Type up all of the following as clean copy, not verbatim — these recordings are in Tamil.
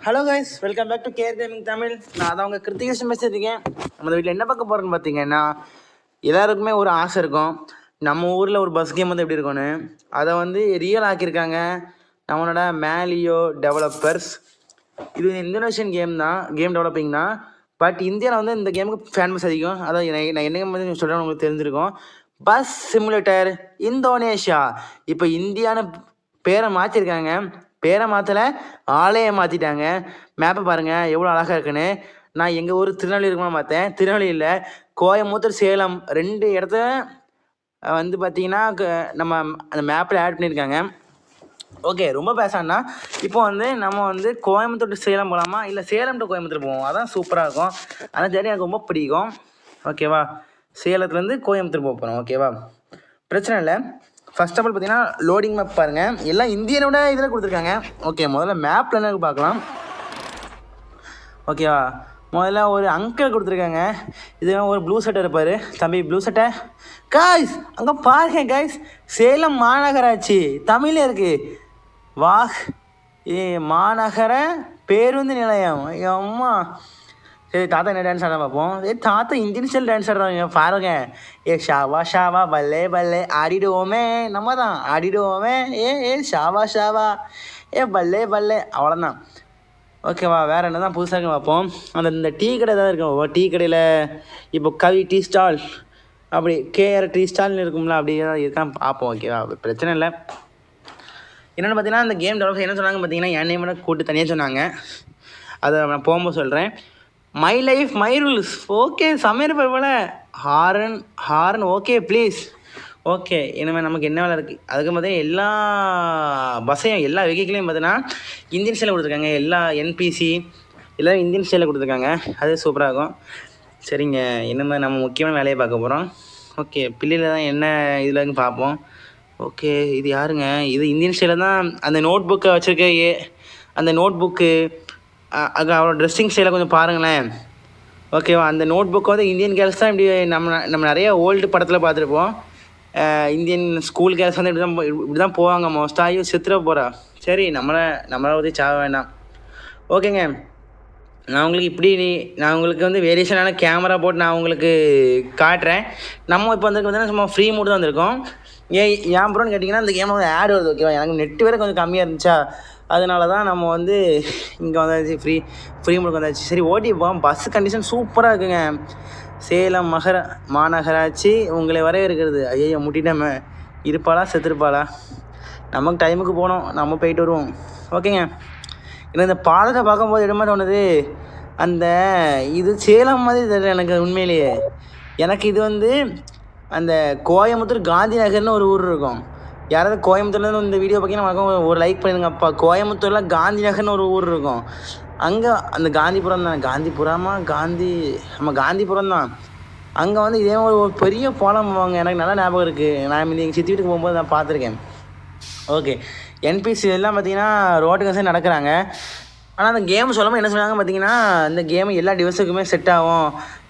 Hello guys, welcome back to KR gaming Tamil. நான் அதை அவங்க கிருத்திகேஷன் பேசியிருக்கேன். நம்ம வீட்டில் என்ன பார்க்க போகிறேன்னு பார்த்தீங்கன்னா, எல்லாருக்குமே ஒரு ஆசை இருக்கும், நம்ம ஊரில் ஒரு பஸ் கேம் வந்து எப்படி இருக்கும்னு. அதை வந்து ரியல் ஆக்கியிருக்காங்க நம்மளோட மேலியோ டெவலப்பர்ஸ். இது இந்தோனேஷியன் கேம் டெவலப்பிங் தான். பட் இந்தியாவில் வந்து இந்த கேமுக்கு ஃபேமஸ் அதிகம். அதாவது நான் என்ன வந்து சொல்கிறேன் உங்களுக்கு தெரிஞ்சிருக்கும். Bus simulator Indonesia. இப்போ இந்தியான்னு பேரை மாற்றிருக்காங்க. பேரை மாற்றலை, ஆளையை மாற்றிட்டாங்க. மேப்பை பாருங்கள் எவ்வளோ அழகாக இருக்குன்னு. நான் எங்கள் ஊர் திருநெல்வேலி இருக்குமா பார்த்தேன். திருநெல்வேலியில் கோயம்புத்தூர், சேலம் 2 இடத்த வந்து பார்த்திங்கன்னா நம்ம அந்த மேப்பில் ஆட் பண்ணியிருக்காங்க. ஓகே, ரொம்ப பேசான்னா இப்போ வந்து நம்ம வந்து கோயம்புத்தூர் டு சேலம் போகலாமா, இல்லை சேலம் டு கோயம்புத்தூர் போவோம். அதான் சூப்பராக இருக்கும். ஆனால் ஜெர்னி எனக்கு ரொம்ப பிடிக்கும். ஓகேவா, சேலத்துலேருந்து கோயம்புத்தூர் போக போகிறோம். ஓகேவா, பிரச்சனை இல்லை. ஃபர்ஸ்ட் ஆஃப் ஆல் பார்த்தீங்கன்னா லோடிங் மேப் பாருங்கள், எல்லாம் இந்தியனோட இதில் கொடுத்துருக்காங்க. ஓகே, முதல்ல மேப்பில் என்ன பார்க்கலாம். ஓகேவா, முதல்ல ஒரு அங்கிள் கொடுத்துருக்காங்க. இது ஒரு ப்ளூ சட்டை இருப்பார். தம்பி ப்ளூ சட்டை காய்ஸ், அங்கே பாருங்க காய்ஸ், சேலம் மாநகராட்சி தமிழே இருக்குது. வாஹ், மாநகர பேருந்து நிலையம். அம்மா, சரி தாத்தா என்ன டான்ஸ் ஆட பார்ப்போம். தாத்தா இந்தியன் ஸ்டைல் டான்ஸ் ஆடுறாங்க பாருங்க. ஷாவா ஷாவா பல்லே பல்லே ஆடிடுவோமே, நம்ம தான் ஆடிடுவோமே. ஷாவா ஷாவா பல்லே பல்லே, அவ்வளோதான். ஓகேவா, வேறு என்ன தான் புதுசாக பார்ப்போம். இந்த டீ கடை தான் இருக்கும். டீ கடையில் இப்போ கவி டீ ஸ்டால், அப்படி கேஆர் டீ ஸ்டால்னு இருக்கும்ல, அப்படி தான் இருக்கான் பார்ப்போம். ஓகேவா, பிரச்சனை இல்லை. என்னென்னு பார்த்தீங்கன்னா, இந்த கேம் டெவலப்பர் என்ன சொன்னாங்க பார்த்தீங்கன்னா, என் நேம் கூப்பிட்டு தனியாக சொன்னாங்க. அதை நான் போகும்போது சொல்கிறேன். My life my rules. Okay, சமையல் போல் ஹாரன் ஓகே ப்ளீஸ். ஓகே, இனிமேல் நமக்கு என்ன வேலை இருக்குது. அதுக்கு பார்த்தீங்கன்னா எல்லா பஸ்ஸையும் எல்லா வெஹிக்கிளையும் பார்த்தீங்கன்னா இந்தியன் ஸ்டைலில் கொடுத்துருக்காங்க. எல்லா என்பிசி எல்லோரும் இந்தியன் ஸ்டைலில் கொடுத்துருக்காங்க. அது சூப்பராக இருக்கும். சரிங்க, இனிமேல் நம்ம முக்கியமான வேலையை பார்க்க போகிறோம். ஓகே, பிள்ளையில் தான் என்ன இதில் இருக்குன்னு பார்ப்போம். ஓகே, இது யாருங்க? இது இந்தியன் ஸ்டைலில் தான் அந்த நோட் புக்கை வச்சுருக்க. அந்த நோட் புக்கு அவ்வளோ ட்ரெஸ்ஸிங் ஸ்டைலை கொஞ்சம் பாருங்களேன். ஓகேவா, அந்த நோட் புக்கு வந்து இந்தியன் கேர்ள்ஸ் தான் இப்படி நம்ம நிறைய ஓல்டு படத்தில் பார்த்துருப்போம். இந்தியன் ஸ்கூல் கேர்ள்ஸ் வந்து இப்படி தான் போவாங்க மோஸ்ட்டாக. சித்திர போகிறா. சரி, நம்மளை பற்றி சாவ வேண்டாம். ஓகேங்க, நான் உங்களுக்கு வந்து வேரியேஷனான கேமரா போட்டு நான் உங்களுக்கு காட்டுறேன். நம்ம இப்போ வந்து பார்த்தீங்கன்னா சும்மா ஃப்ரீ மூடு தான் வந்திருக்கோம். ஏன் ப்ரோன்னு கேட்டிங்கன்னா, இந்த கேமில் வந்து ஆட் வருது. ஓகேவா, எனக்கு நெட்டு வேறு கொஞ்சம் கம்மியாக இருந்துச்சா, அதனால தான் நம்ம வந்து இங்கே வந்தாச்சு, ஃப்ரீ மூடுக்கு வந்தாச்சு. சரி, ஓட்டி போவோம். பஸ் கண்டிஷன் சூப்பராக இருக்குங்க. சேலம் மாநகராட்சி உங்களை வரவேற்கிறது. ஐயோ, முட்டிட்டாம இருப்பாளா செத்துருப்பாளா? நமக்கு டைமுக்கு போகணும், நம்ம போயிட்டு வருவோம். ஓகேங்க, ஏன்னா இந்த பாலத்தை பார்க்கும்போது இடமா தோணுது, இது சேலம் மாதிரி தெரியல எனக்கு உண்மையிலேயே. எனக்கு இது வந்து அந்த கோயம்புத்தூர் காந்தி நகர்னு ஒரு ஊர் இருக்கும். யாராவது கோயம்புத்தூர்லேருந்து இந்த வீடியோ பார்த்தீங்கன்னா ஒரு லைக் பண்ணிடுங்க. அப்பா, கோயம்புத்தூரில் காந்தி நகர்னு ஒரு ஊர் இருக்கும். அங்கே அந்த காந்திபுரம் தான். காந்திபுரம் தான். அங்கே வந்து இதே ஒரு பெரிய பாலம் போவாங்க. எனக்கு நல்லா ஞாபகம் இருக்குது. நான் எங்கள் சித்தி வீட்டுக்கு போகும்போது நான் பார்த்துருக்கேன். ஓகே, என்பிசி எல்லாம் பார்த்தீங்கன்னா ரோட்டுக்கு சைடு நடக்கிறாங்க. ஆனால் அந்த கேம் சொல்லாமல் என்ன சொன்னாங்க பார்த்தீங்கன்னா, இந்த கேம் எல்லா டிவைஸுக்குமே செட் ஆகும்,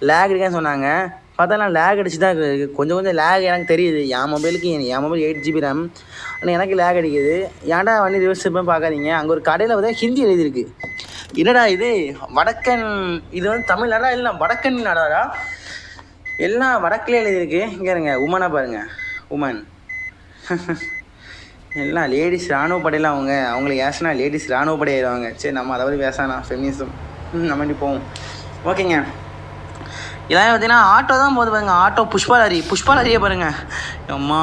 லேக் இருக்குன்னு சொன்னாங்க. பார்த்தா நான் லேக் அடிச்சு தான் இருக்குது. கொஞ்சம் லேக் எனக்கு தெரியுது. என் மொபைல் 8 GB RAM. ஆனால் எனக்கு லேக் அடிக்குது. ஏன்டா வண்டி ரிவர்ஸ் போய் பார்க்காதீங்க. அங்கே ஒரு கடையில் வந்து ஹிந்தி எழுதியிருக்கு. என்னடா இது வடக்கன், இது வந்து தமிழ்நாடா இல்லை வடக்கன் நாடாடா? எல்லாம் வடக்கில் எழுதியிருக்கு. இங்கே இருங்க, உமனை பாருங்கள், உமன். எல்லாம் லேடிஸ் இராணுவ படையில் அவங்களுக்கு ஏசினா லேடிஸ் இராணுவ படை ஆயிடுவாங்க. சரி, நம்ம அதை பற்றி பேசானா ஃபெமினிசம் நம்ம இப்படி போவோம். ஓகேங்க, இதெல்லாம் பார்த்தீங்கன்னா ஆட்டோ தான் போகுது பாருங்க. ஆட்டோ புஷ்பா லாரியே பாருங்கள். அம்மா,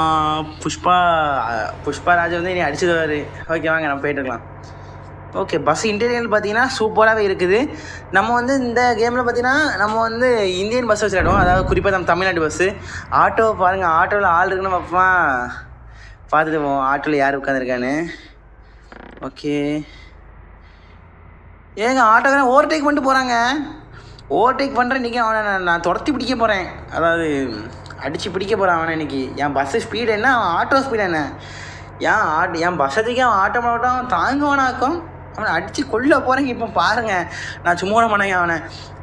புஷ்பா ராஜ் வந்து இனி அடிச்சுடுவார். ஓகே, வாங்க நம்ம போயிட்டுருக்கலாம். ஓகே, பஸ் இன்டீரியர் பார்த்தீங்கன்னா சூப்பராகவே இருக்குது. நம்ம வந்து இந்த கேமில் பார்த்தீங்கன்னா நம்ம வந்து இந்தியன் பஸ் வச்சு விளையாடுவோம். அதாவது குறிப்பாக நம்ம தமிழ்நாட்டு பஸ்ஸு. ஆட்டோ பாருங்கள், ஆட்டோவில் ஆள் இருக்குன்னு பார்ப்போம். பார்த்துட்டு போவோம் ஆட்டோவில் யார் உட்காந்துருக்கான்னு. ஓகே, ஏங்க ஆட்டோக்காரன் ஓவர்டேக் பண்ணிட்டு போகிறாங்க. ஓவர்டேக் பண்ணுறேன் இன்றைக்கி. அவனை நான் துரத்தி பிடிக்க போகிறேன், அதாவது அடித்து பிடிக்க போகிறேன் அவனை இன்றைக்கி. என் பஸ்ஸு ஸ்பீடு என்ன, அவன் ஆட்டோ ஸ்பீடு என்ன? என் பஸ்ஸத்துக்கு அவன் ஆட்டோ மாட்டோம் தாங்குவானாக்கும். அவனை அடித்து கொல்ல போகிறேங்க. இப்போ பாருங்கள், நான் சும்மா பண்ணேங்க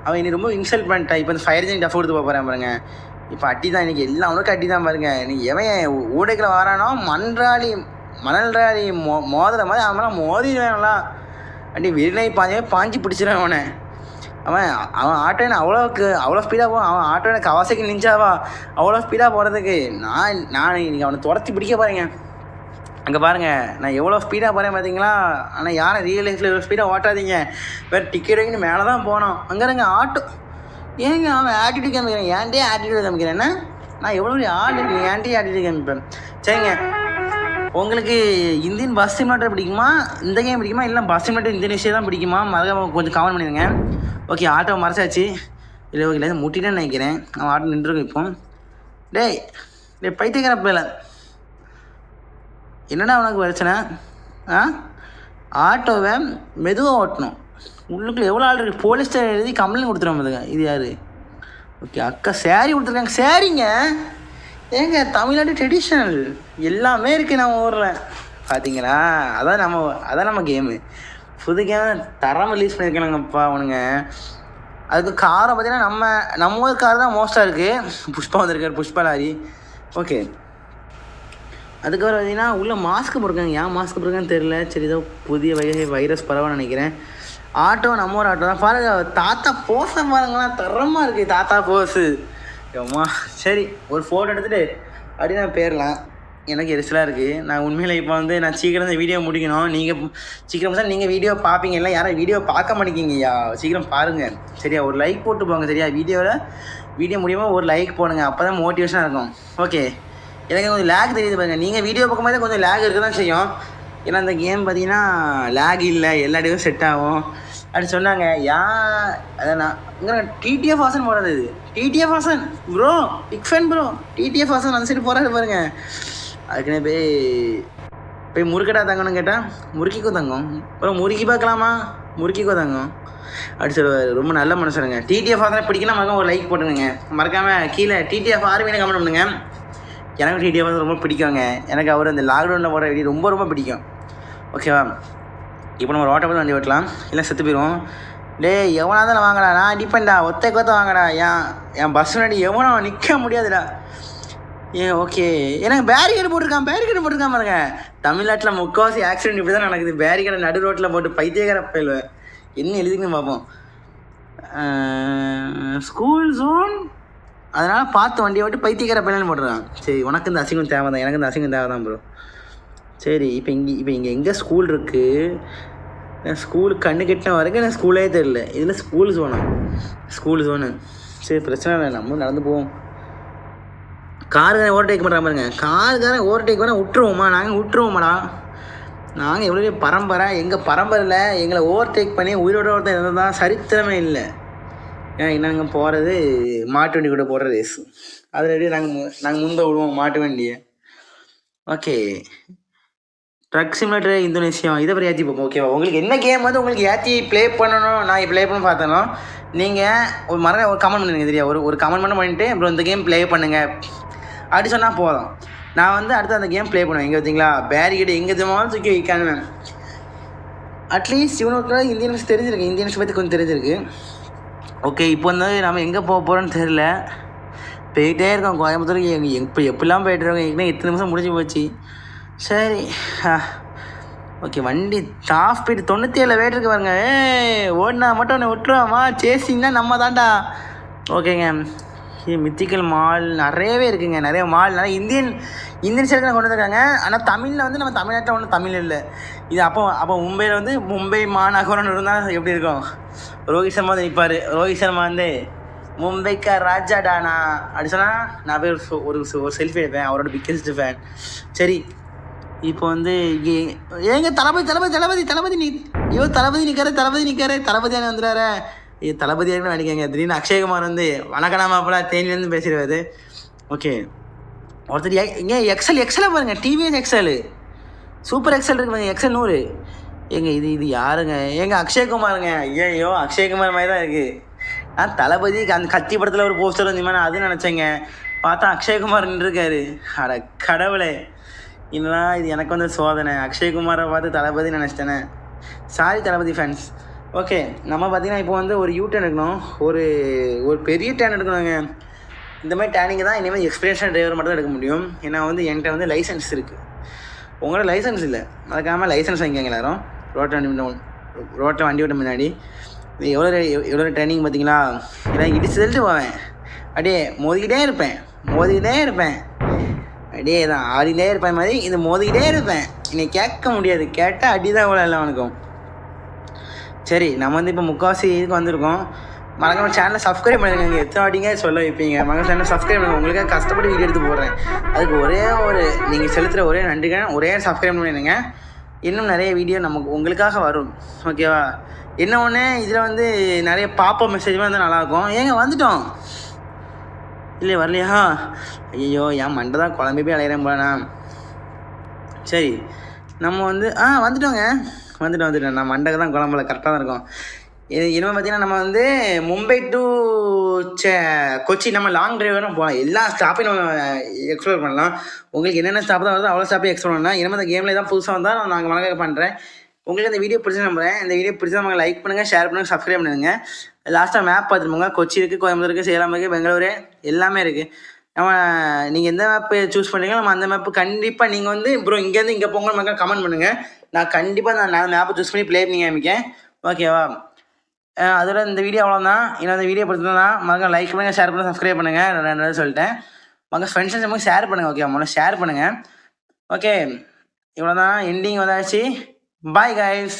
அவன் இனி ரொம்ப இன்சல்ட் பண்ணிட்டான். இப்போ இந்த ஃபயர் ஜென் டஃப் கொடுத்து போகிறேன் பாருங்க. இப்போ அட்டி தான் இன்றைக்கி, எல்லாம் அவனுக்கு அட்டி தான் பாருங்கள். இன்றைக்கி எவன் ஊடைக்கில் வரானோ மணல் ராலி மோதுற மாதிரி அவன் மோதிடுவேன்லாம். வண்டி விரிநாய் பாஞ்சு பிடிச்சிடும் அவனை. அவன் அவன் ஆட்டோ என்ன அவ்வளோ ஸ்பீடாக போவான். அவன் ஆட்டோ என்ன கவாசைக்கு நிஞ்சாவா அவ்வளோ ஸ்பீடாக போகிறதுக்கு. நான் இன்றைக்கி அவனை துரத்தி பிடிக்க பாருங்க. அங்கே பாருங்கள் நான் எவ்வளோ ஸ்பீடாக போகிறேன் பார்த்தீங்களா. ஆனால் யாரும் ரியல் லைஃப்பில் எவ்வளோ ஸ்பீடாக ஓட்டாதீங்க. வேறு டிக்கெட் வாங்கிட்டு மேலே தான் போனோம். அங்கே இருங்க ஆட்டோ. ஏங்க அவன் ஆட்டிடியூட் காமிக்கிறேன். ஏன்டே ஆட்டிடியூட் காமிக்கிறேன். என்ன நான் எவ்வளோ ஆள் இருக்கு ஏன்டே ஆட்டிடியூட் காமிப்பேன். சரிங்க, உங்களுக்கு இந்தியன் பஸ் சிமுலேட்டர் பிடிக்குமா, இந்த கேம் பிடிக்குமா, இல்லை பஸ் சிமுலேட்டர் இந்தோனேஷியா தான் பிடிக்குமா? மறக்காம கொஞ்சம் கமெண்ட் பண்ணிடுங்க. ஓகே, ஆட்டோ மறைச்சாச்சு. இல்லை ஓகே, இல்லை முட்டிட்டேன்னு நினைக்கிறேன். அவன் ஆட்டோ நின்றுருக்கும் இப்போ. டேய் பைத்தியக்கார பிள்ளை, என்னடா உனக்கு பிரச்சனை? ஆட்டோவை மெதுவாக ஓட்டணும். உள்ளுக்குள்ளே எவ்வளோ ஆள் இருக்குது. போலீஸ் எழுதி கம்ப்ளைண்ட் கொடுத்துருவாங்க. இது யார்? ஓகே, அக்கா சேரீ கொடுத்துருக்காங்க. சேரீங்க ஏங்க தமிழ்நாடு ட்ரெடிஷ்னல் எல்லாமே இருக்குது நம்ம ஊரில் பார்த்தீங்களா. அதான் நம்ம கேமு. புது கேம் தரமாக ரிலீஸ் பண்ணியிருக்காங்கப்பா அவனுங்க. அதுக்கு காரை பார்த்தீங்கன்னா நம்ம ஊர் கார் தான் மோஸ்ட்டாக இருக்குது. புஷ்பா வந்திருக்காரு, புஷ்பா லாரி. ஓகே, அதுக்கப்புறம் பார்த்தீங்கன்னா உள்ளே மாஸ்க் போட்டிருக்காங்க. ஏன் மாஸ்க் போட்டிருக்கான்னு தெரில. சரி, ஏதோ புதிய வைரஸ் பரவாயில்ல நினைக்கிறேன். ஆட்டோ நம்ம ஒரு ஆட்டோ தான் பாருங்க. தாத்தா போஸை பாருங்களா, தரமாக இருக்குது தாத்தா போஸு. அம்மா சரி, ஒரு ஃபோட்டோ எடுத்துகிட்டு அப்படி நான் போயிடலாம். எனக்கு எரிச்சலாக இருக்குது. நான் உண்மையில் இப்போ வந்து நான் சீக்கிரம் இந்த வீடியோ முடிக்கணும். நீங்கள் சீக்கிரம் சார் நீங்கள் வீடியோ பார்ப்பீங்க, இல்லை யாரும் வீடியோ பார்க்க மாட்டேங்கிங்கய்யா. சீக்கிரம் பாருங்கள் சரியா. ஒரு லைக் போட்டு போங்க சரியா. வீடியோ முடியுமா ஒரு லைக் போடுங்க. அப்போ தான் மோட்டிவேஷனாக இருக்கும். ஓகே, எனக்கு கொஞ்சம் லேக் தெரியுது பாருங்கள். நீங்கள் வீடியோ பார்க்கும்போது கொஞ்சம் லேக் இருக்க தான் செய்யும். ஏன்னா அந்த கேம் பார்த்தீங்கன்னா லேக் இல்லை, எல்லா இடமும் செட் ஆகும் அப்படி சொன்னாங்க. அதை நான் இங்கே டிடிஎஃப் வாசன் போடுறது. இது TTF Vasan bro, big fan bro. TTF Vasan அந்த சைடு போகிறாரு பாருங்க. அதுக்குன்னே போய் முறுக்கடா தங்கணும்னு கேட்டால் முறுக்கிக்கோ தங்கும். அப்புறம் முறுக்கி பார்க்கலாமா, முறுக்கிக்கோ தங்கும் அப்படி சொல்லுவார். ரொம்ப நல்ல மனுஷனுங்க. டிடிஎஃப் வாசனை பிடிக்கலாம். மறக்காம ஒரு லைக் போட்டுருங்க. மறக்காமல் கீழே டிடிஎஃப் ஆர்மின்னு கமெண்ட் பண்ணுங்க. எனக்கு டிடிஎஃப் வந்து ரொம்ப பிடிக்குங்க. எனக்கு அவர் அந்த லாக்டவுனில் போகிற வீடியோ ரொம்ப ரொம்ப பிடிக்கும். ஓகேவா, இப்போ நம்ம ஒரு ஓட்ட பார்த்து வண்டி ஓட்டலாம், இல்லை செத்து போயிடுவோம். எவனா தான் வாங்கடா, நான் அடிப்பேன்டா, ஒத்த வாங்கடா. என் பஸ் முன்னாடி எவனோ நிற்க முடியாதுடா. ஓகே, எனக்கு பேரிகேடு போட்டிருக்கான் பாருங்க. தமிழ்நாட்டில் முக்கால்வாசி ஆக்சிடென்ட் இப்படி தான் நடக்குது. பேரிகேடை நடு ரோட்டில் போட்டு பைத்தியக்கார போயிடுவேன். என்ன எழுதிக்குன்னு பார்ப்போம். ஸ்கூல் ஜோன், அதனால் பார்த்து வண்டியை ஓட்டு பைத்தியக்கார பையன் போட்டுருக்கான். சரி, உனக்கு இந்த அசிங்கம் தேவை தான், எனக்கு இந்த அசிங்கம் தேவை தான் ப்ரோ. சரி, இப்போ இங்கே எங்கே ஸ்கூல் இருக்குது? ஸ்கூல் கண்ணு கெட்டின வரைக்கும் எனக்கு ஸ்கூலே தெரில. இதில் ஸ்கூல் ஜோனு. சரி, பிரச்சனை இல்லை, நம்ம நடந்து போவோம். காருக்காரன் ஓவர்டேக் பண்ணுற பாருங்க. காருக்காரன் ஓவர்டேக் பண்ணால் விட்டுருவோமா? நாங்கள் விட்டுருவோமாடா. நாங்கள் எவ்வளோ பரம்பரை, எங்கள் பரம்பரையில் எங்களை ஓவர்டேக் பண்ணி உயிரோட ஒருத்தர் இருந்தது தான் சரித்திரமே இல்லை. ஏன்னா என்னங்க போகிறது மாட்டு வண்டி கூட போடுற ரேஸ். அதில் நாங்கள் முன்பை விடுவோம் மாட்டு வண்டியை. ஓகே, ட்ரக் சிமுலேட்டர் இந்தோனேஷியா இதை வரை ஏற்றி பார்ப்போம். ஓகேவா, உங்களுக்கு என்ன கேம் வந்து உங்களுக்கு ஏற்றி ப்ளே பண்ணணும், நான் ப்ளே பண்ண பார்த்தேனோ நீங்கள் ஒரு கமெண்ட் பண்ணுங்க தெரியா. ஒரு கமெண்ட் பண்ணிட்டு அப்புறம் இந்த கேம் ப்ளே பண்ணுங்கள் அப்படி சொன்னால் போதும். நான் வந்து அடுத்து அந்த கேம் ப்ளே பண்ணுவேன். எங்கே பார்த்தீங்களா, பேரிகேடு எங்கே ஜமாலும் தூக்கி வைக்கானுவேன். அட்லீஸ்ட் இவனுக்கு இந்தியன்ஸ் தெரிஞ்சிருக்கு, இந்தியன்ஸ் பற்றி கொஞ்சம் தெரிஞ்சிருக்கு. ஓகே, இப்போ வந்து நம்ம எங்கே போக போகிறோன்னு தெரியல. போயிட்டே இருக்கோம் கோயம்புத்தூருக்கு. எப்படிலாம் போய்ட்டுருக்கோம். ஏன்னா 8 நிமிஷம் முடிஞ்சு போச்சு. சரி, ஓகே, வண்டி டாப் ஸ்பீடு 97 வெயிட் இருக்கு பாருங்க. ஓடினா மட்டும் ஒன்று விட்டுருவாமா, சேசிங் தான் நம்ம தான்டா. ஓகேங்க, மித்திக்கல் மால் நிறையவே இருக்குங்க. நிறைய மால், நிறைய இந்தியன் சைடு கொண்டு வந்திருக்காங்க. ஆனால் தமிழில் வந்து நம்ம தமிழ்நாட்டில் ஒன்றும் தமிழ் இல்லை. இது அப்போ மும்பையில் வந்து மும்பை மாநகரம்னு இருந்தால் எப்படி இருக்கும்? ரோஹித் சர்மா வந்து நிற்பார். ரோஹித் சர்மா வந்து மும்பைக்கா ராஜாடானா அப்படி சொன்னால் நான் போய் ஒரு செல்ஃபி எடுப்பேன். அவரோட பிக்கெஸ்ட் ஃபேன். சரி, இப்போ வந்து ஏங்க தளபதி நீ தளபதி தளபதியான வந்துடுறாரு. தளபதியாக நினைக்காங்க. திடீர்னு அக்ஷயகுமார் வந்து வணக்கணாமா அப்போலாம் தேனிலேருந்து பேசிடுவாரு. ஓகே, ஒருத்தர் இங்கே எக்ஸல் பாருங்க. டிவிஎஸ் எக்ஸல் சூப்பர் எக்ஸல் இருக்கு பாருங்க. எக்ஸல் 100 இது யாருங்க? அக்ஷயகுமாருங்க. ஐயோ, அக்ஷயகுமார் மாதிரி தான் இருக்குது. நான் தளபதி அந்த கத்தி படத்தில் ஒரு போஸ்டர் வந்தீங்கன்னா அது நினச்சேங்க. பார்த்தா அக்ஷயகுமார் நின்றுருக்காரு. அட கடவுளே, இல்லைனா இது எனக்கு வந்து சோதனை. அக்ஷயகுமாரை பார்த்து தளபதி நினச்சிட்டேனே. சாரி தளபதி ஃபேன்ஸ். ஓகே, நம்ம பார்த்திங்கன்னா இப்போ வந்து ஒரு டேர்ன் எடுக்கணும். ஒரு பெரிய டேர்ன் எடுக்கணுங்க. இந்த மாதிரி டேனிங் தான் இனிமேல் எக்ஸ்பீரியன்ஸான டிரைவர் மட்டும் தான் எடுக்க முடியும். ஏன்னா வந்து என்கிட்ட வந்து லைசன்ஸ் இருக்குது. உங்களோட லைசன்ஸ் இல்லை, மறக்காமல் லைசன்ஸ் வாங்கிக்கோங்க எல்லாரும். ரோட் ரோட்டில் வண்டி ஓட்ட முன்னாடி எவ்வளோ ட்ரைனிங் பார்த்தீங்களா? எல்லாம் இடிச்சு தள்ளிட்டு போவேன், அப்படியே மோதிக்கிட்டே இருப்பேன் அப்படியே தான் ஆடிக்கிட்டே இருப்பேன் மாதிரி இது மோதிக்கிட்டே இருப்பேன். என்னை கேட்க முடியாது, கேட்டால் அடி தான் இவ்வளோ எல்லாம் அவனுக்கும். சரி, நம்ம வந்து இப்போ முக்கால்வாசி இதுக்கு வந்திருக்கோம். மறக்காம சேனலை சப்ஸ்கிரைப் பண்ணிருக்கேங்க. எத்தனை வாட்டிங்க சொல்ல வைப்பீங்க? மறக்காம சேனலை சப்ஸ்கிரைப் பண்ணுங்க. உங்களுக்காக கஷ்டப்பட்டு வீடியோ எடுத்து போடுறேன். அதுக்கு ஒரே ஒரு நீங்கள் செலுத்துகிற ஒரே நன்றிங்க, ஒரே சப்ஸ்கிரைப் பண்ணிடுங்க. இன்னும் நிறைய வீடியோ நமக்கு உங்களுக்காக வரும், ஓகேவா? என்ன ஒன்று, இதில் வந்து நிறைய பாப்பா மெசேஜ் வந்து நல்லாயிருக்கும். ஏங்க வந்துட்டோம் இல்லை வரலையா? ஐயோ, என் மண்டை தான் குழம்பி போய் அலையிறேன் போலண்ணா. சரி, நம்ம வந்து வந்துட்டோம். நான் மண்டை தான் குழம்புல கரெக்டாக தான் இருக்கும். இனிமேல் பார்த்தீங்கன்னா நம்ம வந்து மும்பை டு கொச்சி நம்ம லாங் டிரைவ் வரும் போகலாம். எல்லா ஸ்டாப்பையும் நம்ம எக்ஸ்ப்ளோர் பண்ணலாம். உங்களுக்கு என்னென்ன ஸ்டாப் தான் வருதோ அவ்வளோ ஸ்டாப்பையும் எக்ஸ்ப்ளோர் பண்ணலாம். இனிமேல் இந்த கேமில் தான் புதுசாக வந்தால் நான் நாங்கள் மறக்க பண்ணுறேன். உங்களுக்கு இந்த வீடியோ பிடிச்சி நம்புறேன். இந்த வீடியோ பிடிச்சா நம்ம லைக் பண்ணுங்கள், ஷேர் பண்ணுங்கள், சப்ஸ்கிரைப் பண்ணுங்க. லாஸ்ட்டாக மேப் பார்த்துட்டு போங்க. கொச்சி இருக்குது, கோயம்புத்தூர் இருக்குது, சேலம் இருக்குது, பெங்களூரு எல்லாமே இருக்குது. நம்ம நீங்கள் எந்த மேப்பு சூஸ் பண்ணுறீங்களோ நம்ம அந்த மேப்பு கண்டிப்பாக நீங்கள் வந்து ப்ரோ இங்கேருந்து இங்கே போங்க மக்கள் கமெண்ட் பண்ணுங்கள். நான் கண்டிப்பாக நான் மேப்பை சூஸ் பண்ணி ப்ளே பண்ணி காமிக்கேன், ஓகேவா? அதோட இந்த வீடியோ அவ்வளோதான். இன்னும் அந்த வீடியோ பிடிச்சிருந்தா மக்கள் லைக் பண்ணுங்கள், ஷேர் பண்ணுங்கள், சப்ஸ்கிரைப் பண்ணுங்கள். நான் 2 சொல்லிட்டேன். மக்கள் ஃப்ரெண்ட்ஸ் நமக்கு ஷேர் பண்ணுங்கள், ஓகே? முதல்ல ஷேர் பண்ணுங்கள், ஓகே? இவ்வளோ தான், எண்டிங் வந்தாச்சு. Bye guys.